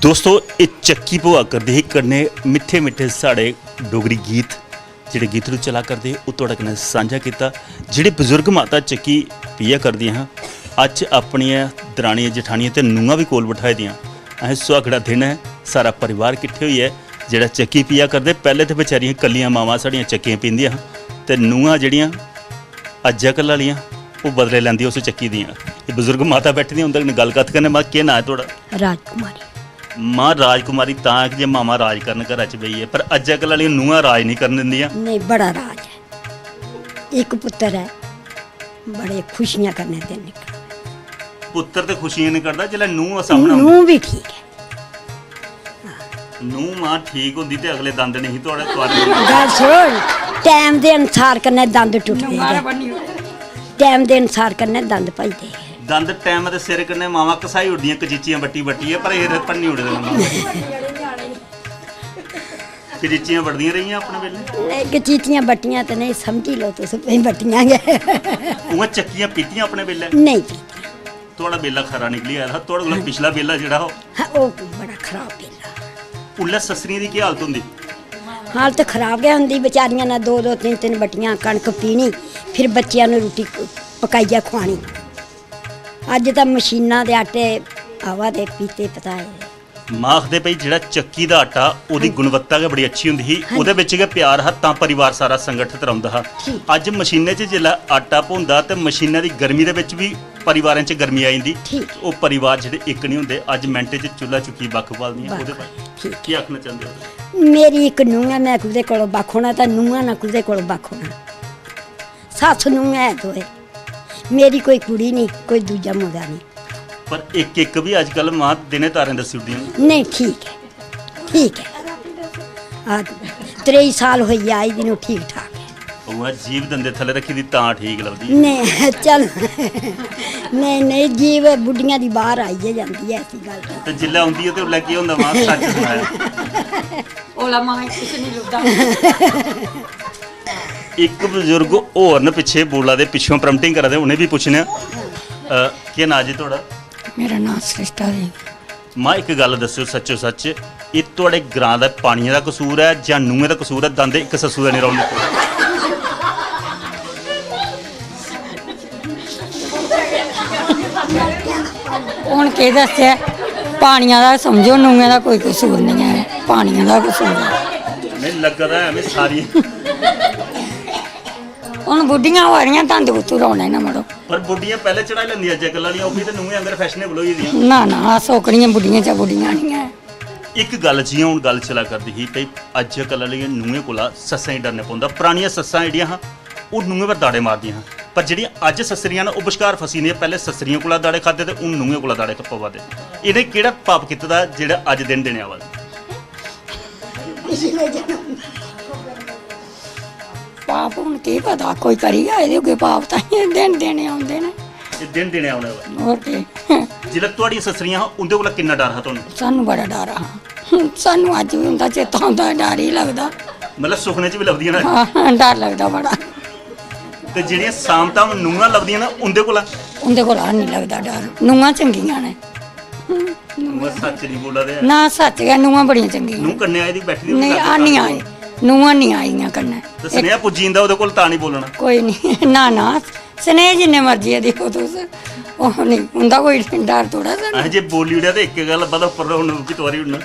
दोस्तों ये चक्की भुआ करते ही कन्ने मिठे मिठे साढ़े डोगरी गीत जिहड़े गीतड़ू चला करते वो तुहाडे कन्नै सांझा किया। जिहड़े बजुर्ग माता चक्की पिया करदियां हां अज अपनियां दराणियां जठानियां ते नूंहां भी कोल बिठाई दियां। असें सुहागड़ा दिन है, सारा परिवार किट्ठे होइए जिहड़ा चक्की पिया करदे। पहले तो बेचारियां कल्लियां मावां साड़ियां चक्कियां पींदियां ते नूंहां जिहड़ियां अज्जकल वालियां वो बदले लैंदियां उस चक्की दियां। ये बजुर्ग माता बैठी दियां उंदे कन्नै गलबात करने। मां केह् नां है तुहाडा? राजकुमारी। मां राजकुमारी तां कि जे मामा राज करन घर च बेहिए, पर अज्जकल वाली नूंहां राज नहीं करन दिंदियां। नहीं, बड़ा राज है। एक पुत्र है, बड़े खुशियां करने दिन निकल। पुत्र ते खुशियां नहीं करदा जिसलै नूंह सामने नूंह भी ठीक है। नूंह मां ठीक होंदी ते अगले दंद नहीं थोड़े तुआरे। गल सुन, टाइम दे अनुसार कन्नै दंद टुटदे, टाइम दे अनुसार कन्नै दंद भजदे। दंद टाइम दे सिर कन्नै मावां कसाई उड़दियां कचीचियां बट्टी बट्टिए, पर एह् भन्नी उड़दे कचीचियां बड़दियां रहियां अपने बेल्ले। नहीं, कचीचियां बट्टियां ते नहीं, समझी लो तुस बट्टियां गै। उ'आं चक्कियां पीतियां अपने बेल्ले? नहीं पीतियां। थोड़ा बेला खरा निकली आया था, थोड़ा कोला पिछला बेला जेह्ड़ा ओह् बड़ा खराब बेला। उल्लै ससरियें दी केह् हालत होंदी? हालत खराब गै होंदी। बेचारियां ने दो दो तीन तीन बट्टियां कणक पीनी, फिर बच्चियां नूं रुट्टी पकाइयै खुआनी। अज तो मशीनां दे आटे आवा दे पीते पताए। मां आखदे भई जेह्ड़ा चक्की दा आटा ओह्दी गुणवत्ता गै बड़ी अच्छी होंदी ही, ओह्दे बिच गै प्यार हा, तां परिवार सारा संगठित रौंह्दा हा। अज मशीनें च जेल्लै आटा भुनदा ते मशीनां दी गर्मी दे बिच भी परिवारें च गर्मी आई जंदी। ओह् परिवार जेह्ड़े इक नहीं होंदे। अज मिंट च चुल्हा चुक्की बक्ख बालदियां। ओह्दे पर केह् आखना चाਹੁंदे हो? मेरी इक नूंह है, मैं कुदै कोलों बक्ख होना ते नूंहां ना कुदै कोलों बक्ख होना। सस्स नूंह है दोए, मेरी कोई कुड़ी नहीं, कोई दूजा मुंडा नहीं। पर एक एक भी अजकल मां दिने तारें दस्सी उड़दियां। नहीं, ठीक है, ठीक है। 23 साल होई आई दी नूं, ठीक ठाक है। ओह् जीव दंदे थल्ले रखी दी तां ठीक लगदी। नहीं चल नहीं नहीं, जीव बुढ़ियां दी बाहर आई गै जांदी है, ऐसी गल ते जिल्लै औंदी है ते उल्लै केह् होंदा? मां सच्च सनाया ओला मां कुछ नहीं लुकदा। एक बजुर्ग होर न पिच्छे बोला दे, पिच्छों प्रमटिंग करा दे, उ'नें भी पुच्छना केह् नां जी थुआढ़ा? मेरा नाम सृष्टा देवी। मां एक गल दस्सिओ सच्चो सच्च, एह् थुआढ़े ग्रां दा पानियै दा कसूर है जां नूहें दा कसूर है? दंद इक सस्सू दा नहीं रौह्न दित्ते। हुण केह् दस्सेआ? पानिया दा समझो, नूहें दा कोई कसूर नहीं है, पानिया दा कसूर है। नहीं लगदा है मैं सारी हुण बुढ़ियां हो रही दंद कुत्थू रौने न मड़ो। पर बुढ़ियां पहले चढ़ाई लैंदियां अज्जकल वालियां, ओह् भी ते नूहें अंदर फैशनेबल होई दियां। ना ना, सोकड़ियां बुढ़ियां चा बुढ़ियां नहीं है। एक गल जि'यां हून गल चला करदी ही भई अज्जकल वालियां नूहें कोला सस्सें गी डरने पौंदा। परानियां सस्सां जेह्ड़ियां हां ओह् नूहें पर दाड़े मारदियां हां, पर जेह्ड़ियां अज्ज सस्सरियां न ओह् बश्कार फसी दियां। पैह्ले सस्सरियां कोला दाड़े खाद्धे ते हून नूहें कोला दाड़े पवा दे। इ'नें केह्ड़ा पाप कीते दा जेह्ड़ा अज्ज दिन देने आवा दे? पाप हुण केह् पता, कोई करी गए दे होगे पाप, तां दिन देने आउंदे न। दिन देने औने वाले होर केह्? जिल्लै तुहाड़ियां सस्सरियां हां उं'दे कोला किन्ना डर हा तुहानूं? सानूं बड़ा डर हा। सानूं अज्ज बी उं'दा चेता औंदा, डर ही लगदा। मतलब सुखने च भी लभदियां ना? हाँ, डर लगदा बड़ा। ते जेह्ड़ियां सामतां नूहां लभदियां ना उं'दे कोला? उं'दे कोला नहीं लगदा डर। नूहां चंगियां ने। नूहां सच्च नहीं बोला दे। ना सच्च गै, नूहां बड़ियां चंगियां। नूह कन्नै आई दी बैठी दी नहीं, आ नहीं आए, नूहां नहीं आइयां कन्नै। ते सनेहा पुज्जी जंदा ओह्दे कोल तां नहीं बोलना? कोई नहीं, ना ना, स्नेह जिन्ने मर्जी दिक्खो तुस, ओह् नहीं उं'दा कोई डर थोड़ा सा। जे बोली ओड़ेआ ते इक गल्ल बधा उप्पर हून भी तोआरी ओड़ना।